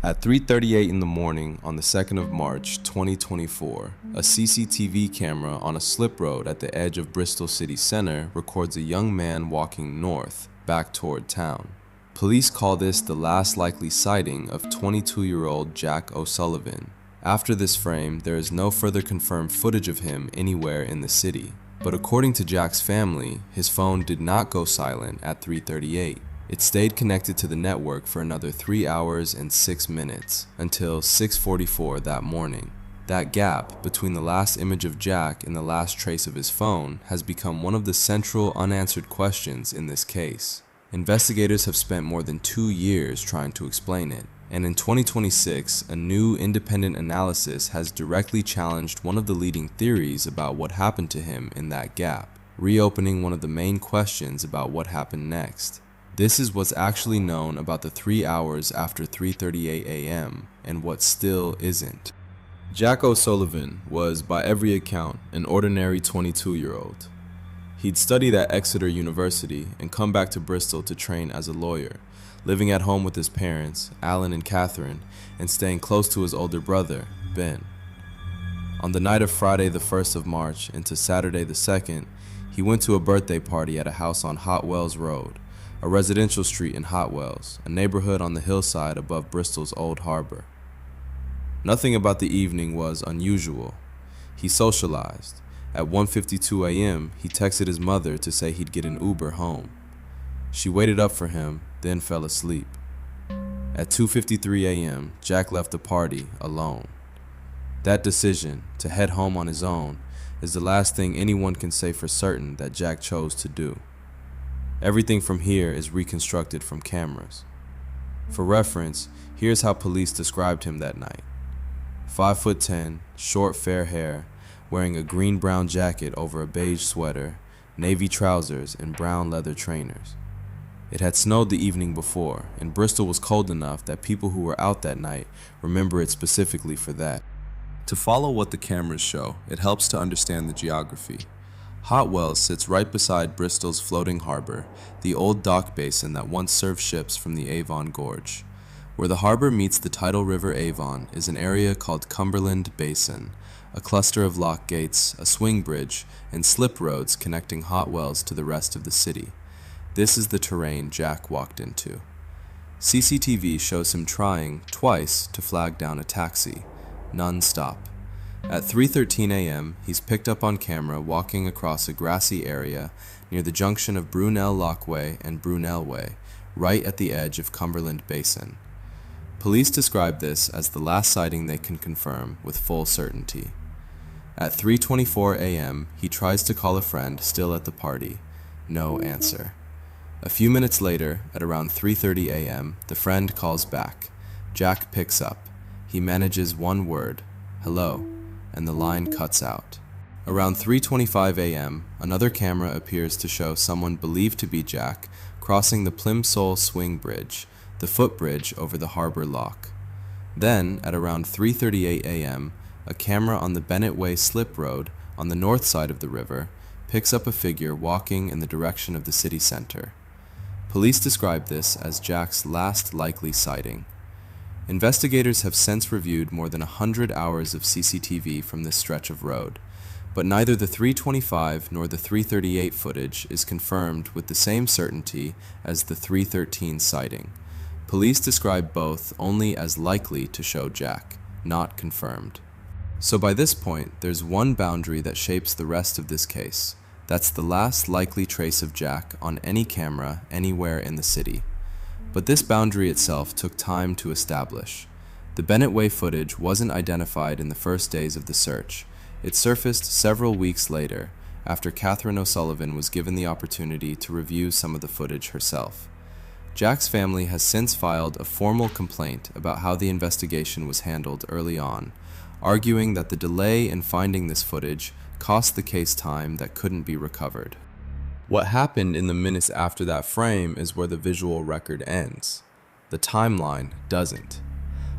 At 3:38 in the morning on the 2nd of March 2024, a CCTV camera on a slip road at the edge of Bristol city center records a young man walking north, back toward town. Police call this the last likely sighting of 22-year-old JackOSullivan. After this frame, there is no further confirmed footage of him anywhere in the city. But according to Jack's family, his phone did not go silent at 3:38. It stayed connected to the network for another 3 hours and 6 minutes, until 6:44 that morning. That gap between the last image of Jack and the last trace of his phone has become one of the central unanswered questions in this case. Investigators have spent more than 2 years trying to explain it, and in 2026, a new independent analysis has directly challenged one of the leading theories about what happened to him in that gap, reopening one of the main questions about what happened next. This is what's actually known about the 3 hours after 3:38 a.m. and what still isn't. JackOSullivan was, by every account, an ordinary 22-year-old. He'd studied at Exeter University and come back to Bristol to train as a lawyer, living at home with his parents, Alan and Catherine, and staying close to his older brother, Ben. On the night of Friday the 1st of March into Saturday the 2nd, he went to a birthday party at a house on Hot Wells Road, a residential street in Hot Wells, a neighborhood on the hillside above Bristol's old harbor. Nothing about the evening was unusual. He socialized. At 1:52 a.m., he texted his mother to say he'd get an Uber home. She waited up for him, then fell asleep. At 2:53 a.m., Jack left the party alone. That decision, to head home on his own, is the last thing anyone can say for certain that Jack chose to do. Everything from here is reconstructed from cameras. For reference, here's how police described him that night. 5'10", short fair hair, wearing a green-brown jacket over a beige sweater, navy trousers, and brown leather trainers. It had snowed the evening before, and Bristol was cold enough that people who were out that night remember it specifically for that. To follow what the cameras show, it helps to understand the geography. Hot Wells sits right beside Bristol's floating harbor, the old dock basin that once served ships from the Avon Gorge. Where the harbor meets the tidal River Avon is an area called Cumberland Basin, a cluster of lock gates, a swing bridge, and slip roads connecting Hot Wells to the rest of the city. This is the terrain Jack walked into. CCTV shows him trying, twice, to flag down a taxi. None stop. At 3:13 a.m., he's picked up on camera walking across a grassy area near the junction of Brunel Lockway and Brunel Way, right at the edge of Cumberland Basin. Police describe this as the last sighting they can confirm with full certainty. At 3:24 a.m., he tries to call a friend still at the party. No answer. A few minutes later, at around 3:30 a.m., the friend calls back. Jack picks up. He manages one word, hello, and the line cuts out. Around 3:25 a.m., another camera appears to show someone believed to be Jack crossing the Plimsoll Swing Bridge, the footbridge over the harbor lock. Then, at around 3:38 a.m., a camera on the Bennett Way slip road on the north side of the river picks up a figure walking in the direction of the city center. Police describe this as Jack's last likely sighting. Investigators have since reviewed more than 100 hours of CCTV from this stretch of road, but neither the 3:25 nor the 3:38 footage is confirmed with the same certainty as the 3:13 sighting. Police describe both only as likely to show Jack, not confirmed. So by this point, there's one boundary that shapes the rest of this case. That's the last likely trace of Jack on any camera anywhere in the city. But this boundary itself took time to establish. The Bennett Way footage wasn't identified in the first days of the search. It surfaced several weeks later, after Catherine O'Sullivan was given the opportunity to review some of the footage herself. Jack's family has since filed a formal complaint about how the investigation was handled early on, arguing that the delay in finding this footage cost the case time that couldn't be recovered. What happened in the minutes after that frame is where the visual record ends. The timeline doesn't.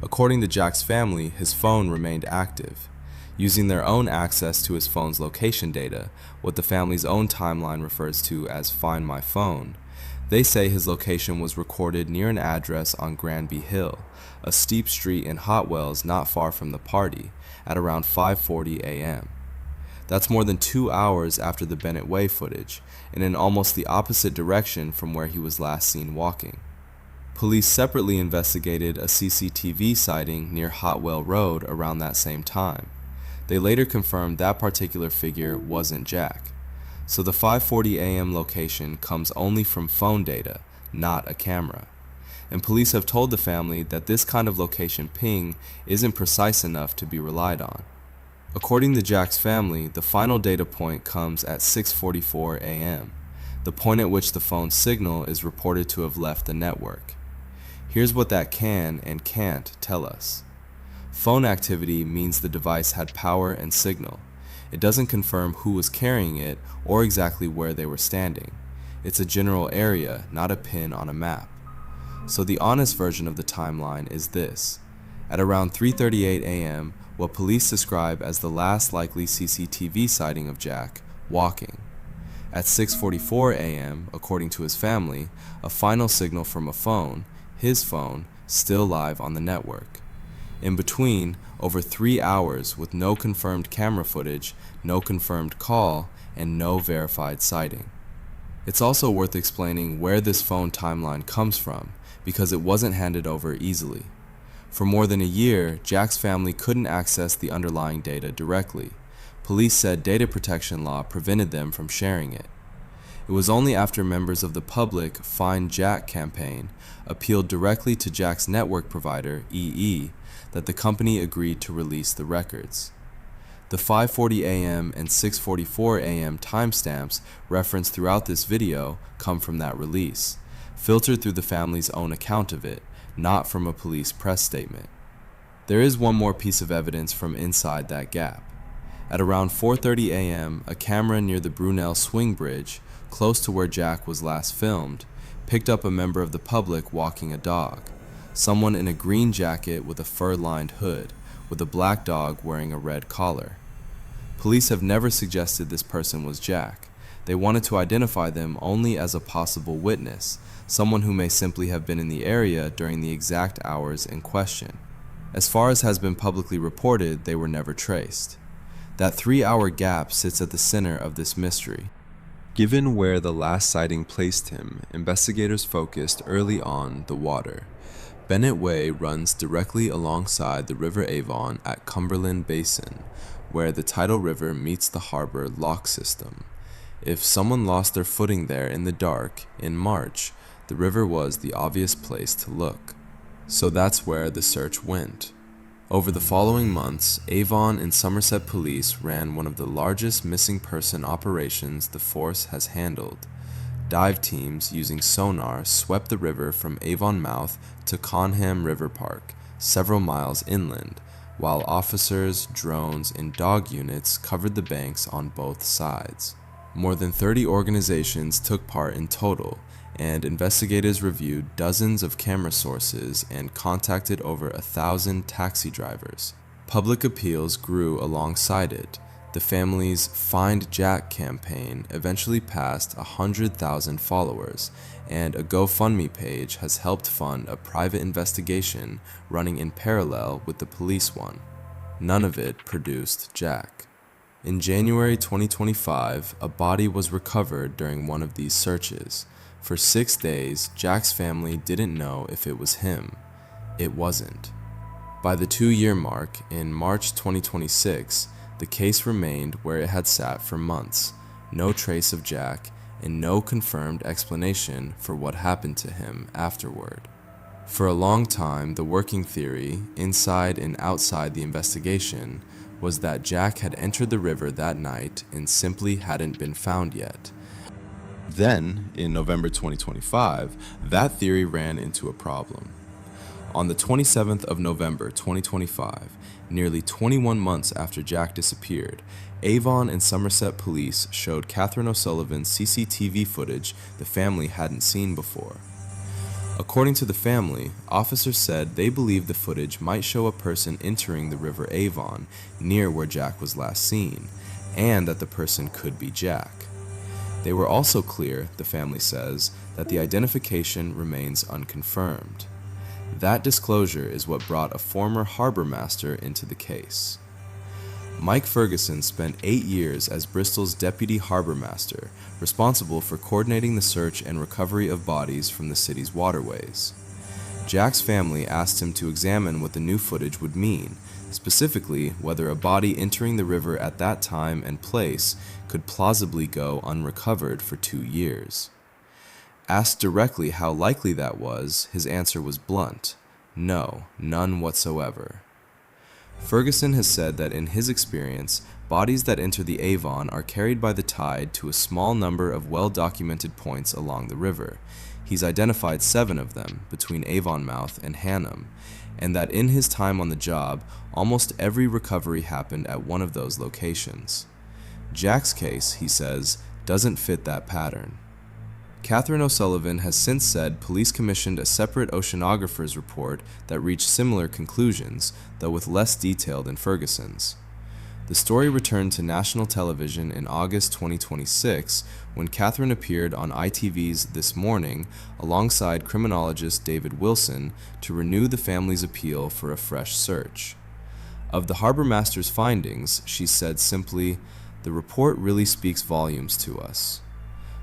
According to Jack's family, his phone remained active. Using their own access to his phone's location data, what the family's own timeline refers to as Find My Phone, They say his location was recorded near an address on Granby Hill, a steep street in Hotwells not far from the party, at around 5:40 a.m. That's more than 2 hours after the Bennett Way footage, and in almost the opposite direction from where he was last seen walking. Police separately investigated a CCTV sighting near Hotwell Road around that same time. They later confirmed that particular figure wasn't Jack. So the 5:40 a.m. location comes only from phone data, not a camera. And police have told the family that this kind of location ping isn't precise enough to be relied on. According to Jack's family, the final data point comes at 6:44 a.m., the point at which the phone's signal is reported to have left the network. Here's what that can and can't tell us. Phone activity means the device had power and signal. It doesn't confirm who was carrying it or exactly where they were standing. It's a general area, not a pin on a map. So the honest version of the timeline is this. At around 3:38 a.m., what police describe as the last likely CCTV sighting of Jack, walking. At 6:44 a.m., according to his family, a final signal from a phone, his phone, still live on the network. In between, over 3 hours with no confirmed camera footage, no confirmed call, and no verified sighting. It's also worth explaining where this phone timeline comes from, because it wasn't handed over easily. For more than a year, Jack's family couldn't access the underlying data directly. Police said data protection law prevented them from sharing it. It was only after members of the public Find Jack campaign appealed directly to Jack's network provider, EE, that the company agreed to release the records. The 5:40 a.m. and 6:44 a.m. timestamps referenced throughout this video come from that release, filtered through the family's own account of it, not from a police press statement. There is one more piece of evidence from inside that gap. At around 4:30 a.m., a camera near the Brunel Swing Bridge, close to where Jack was last filmed, picked up a member of the public walking a dog, someone in a green jacket with a fur-lined hood, with a black dog wearing a red collar. Police have never suggested this person was Jack. They wanted to identify them only as a possible witness, someone who may simply have been in the area during the exact hours in question. As far as has been publicly reported, they were never traced. That 3-hour gap sits at the center of this mystery. Given where the last sighting placed him, investigators focused early on the water. Bennett Way runs directly alongside the River Avon at Cumberland Basin, where the tidal river meets the harbor lock system. If someone lost their footing there in the dark in March, the river was the obvious place to look. So that's where the search went. Over the following months, Avon and Somerset police ran one of the largest missing person operations the force has handled. Dive teams using sonar swept the river from Avon Mouth to Conham River Park, several miles inland, while officers, drones, and dog units covered the banks on both sides. More than 30 organizations took part in total, and investigators reviewed dozens of camera sources and contacted over 1,000 taxi drivers. Public appeals grew alongside it. The family's Find Jack campaign eventually passed 100,000 followers, and a GoFundMe page has helped fund a private investigation running in parallel with the police one. None of it produced Jack. In January 2025, a body was recovered during one of these searches. For 6 days, Jack's family didn't know if it was him. It wasn't. By the 2-year mark, in March 2026, the case remained where it had sat for months. No trace of Jack, and no confirmed explanation for what happened to him afterward. For a long time, the working theory, inside and outside the investigation, was that Jack had entered the river that night and simply hadn't been found yet. Then, in November 2025, that theory ran into a problem. On the 27th of November 2025, nearly 21 months after Jack disappeared, Avon and Somerset police showed CatherineO'Sullivan's CCTV footage the family hadn't seen before. According to the family, officers said they believed the footage might show a person entering the River Avon near where Jack was last seen, and that the person could be Jack. They were also clear, the family says, that the identification remains unconfirmed. That disclosure is what brought a former harbor master into the case. Mike Ferguson spent 8 years as Bristol's deputy harbor master, responsible for coordinating the search and recovery of bodies from the city's waterways. Jack's family asked him to examine what the new footage would mean, specifically whether a body entering the river at that time and place could plausibly go unrecovered for 2 years. Asked directly how likely that was, his answer was blunt: no, none whatsoever. Ferguson has said that in his experience, bodies that enter the Avon are carried by the tide to a small number of well-documented points along the river. He's identified 7 of them between Avonmouth and Hannum, and that in his time on the job, almost every recovery happened at one of those locations. Jack's case, he says, doesn't fit that pattern. CatherineO'Sullivan has since said police commissioned a separate oceanographer's report that reached similar conclusions, though with less detail than Ferguson's. The story returned to national television in August 2026 when Catherine appeared on ITV's This Morning alongside criminologist David Wilson to renew the family's appeal for a fresh search. Of the harbor master's findings, she said simply, "The report really speaks volumes to us."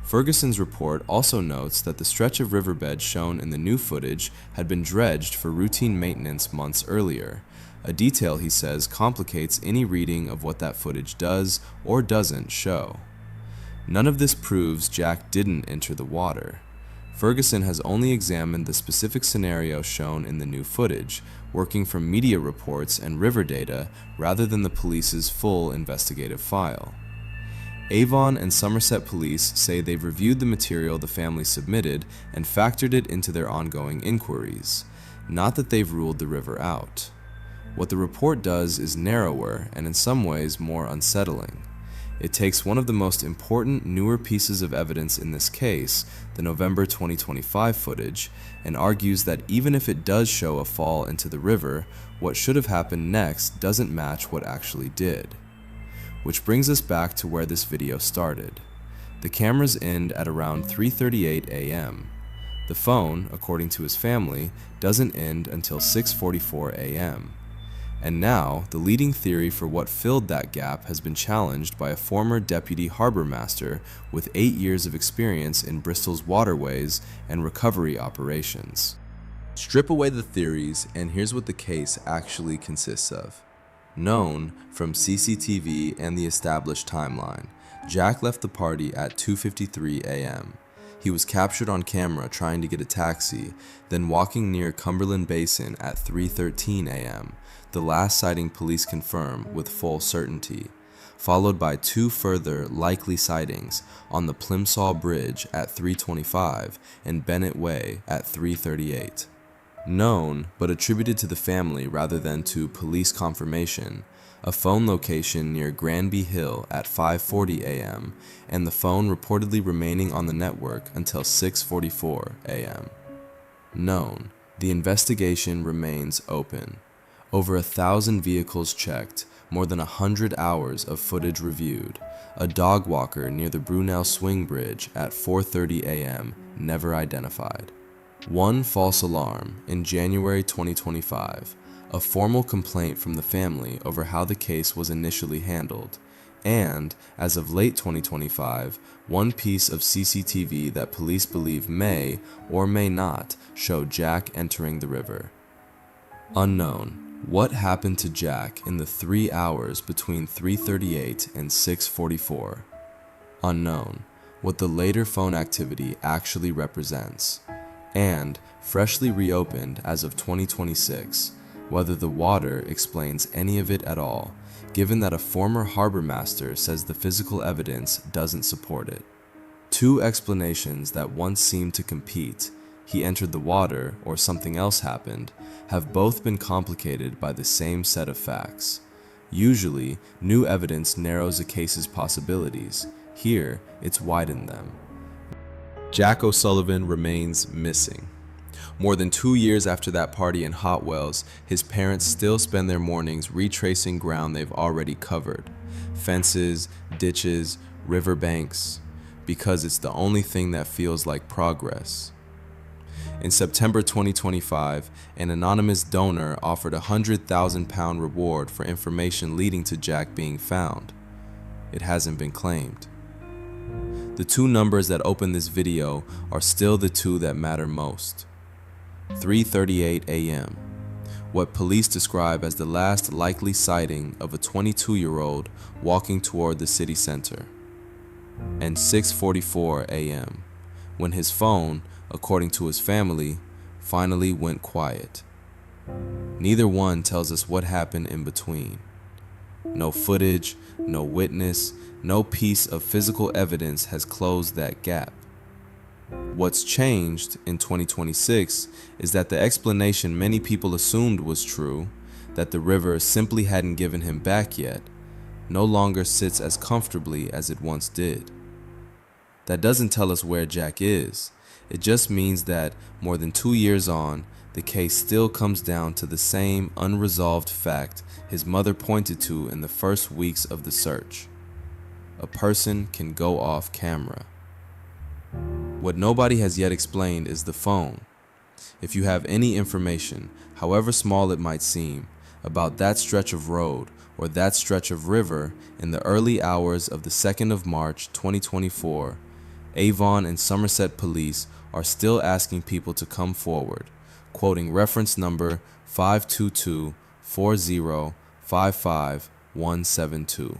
Ferguson's report also notes that the stretch of riverbed shown in the new footage had been dredged for routine maintenance months earlier, a detail he says complicates any reading of what that footage does or doesn't show. None of this proves Jack didn't enter the water. Ferguson has only examined the specific scenario shown in the new footage, working from media reports and river data rather than the police's full investigative file. Avon and Somerset police say they've reviewed the material the family submitted and factored it into their ongoing inquiries, not that they've ruled the river out. What the report does is narrower and in some ways more unsettling. It takes one of the most important newer pieces of evidence in this case, the November 2025 footage, and argues that even if it does show a fall into the river, what should have happened next doesn't match what actually did. Which brings us back to where this video started. The cameras end at around 3:38 a.m. The phone, according to his family, doesn't end until 6:44 a.m. And now, the leading theory for what filled that gap has been challenged by a former deputy harbor master with 8 years of experience in Bristol's waterways and recovery operations. Strip away the theories, and here's what the case actually consists of. Known from CCTV and the established timeline, Jack left the party at 2:53 a.m. He was captured on camera trying to get a taxi, then walking near Cumberland Basin at 3:13 a.m., the last sighting police confirm with full certainty, followed by 2 further likely sightings on the Plimsoll Bridge at 3:25 and Bennett Way at 3:38. Known, but attributed to the family rather than to police confirmation, a phone location near Granby Hill at 5:40 a.m., and the phone reportedly remaining on the network until 6:44 a.m. Known, the investigation remains open. Over 1,000 vehicles checked, more than 100 hours of footage reviewed, a dog walker near the Brunel Swing Bridge at 4:30 a.m. never identified. One false alarm in January 2025, a formal complaint from the family over how the case was initially handled, and, as of late 2025, one piece of CCTV that police believe may or may not show Jack entering the river. Unknown. What happened to Jack in the 3 hours between 3:38 and 6:44? Unknown. What the later phone activity actually represents. And, freshly reopened as of 2026, whether the water explains any of it at all, given that a former harbor master says the physical evidence doesn't support it. 2 explanations that once seemed to compete, he entered the water or something else happened, have both been complicated by the same set of facts. Usually, new evidence narrows a case's possibilities. Here, it's widened them. JackOSullivan remains missing. More than 2 years after that party in Hot Wells, his parents still spend their mornings retracing ground they've already covered. Fences, ditches, riverbanks. because it's the only thing that feels like progress. In September 2025, an anonymous donor offered a £100,000 reward for information leading to Jack being found. It hasn't been claimed. The two numbers that open this video are still the two that matter most. 3:38 a.m., what police describe as the last likely sighting of a 22-year-old walking toward the city center, and 6:44 a.m., when his phone, according to his family, finally went quiet. Neither one tells us what happened in between. No footage, no witness, no piece of physical evidence has closed that gap. What's changed in 2026 is that the explanation many people assumed was true, that the river simply hadn't given him back yet, no longer sits as comfortably as it once did. That doesn't tell us where Jack is. It just means that more than 2 years on, the case still comes down to the same unresolved fact his mother pointed to in the first weeks of the search. A person can go off camera. What nobody has yet explained is the phone. If you have any information, however small it might seem, about that stretch of road or that stretch of river in the early hours of the 2nd of March 2024, Avon and Somerset police are still asking people to come forward, quoting reference number 522-4055172.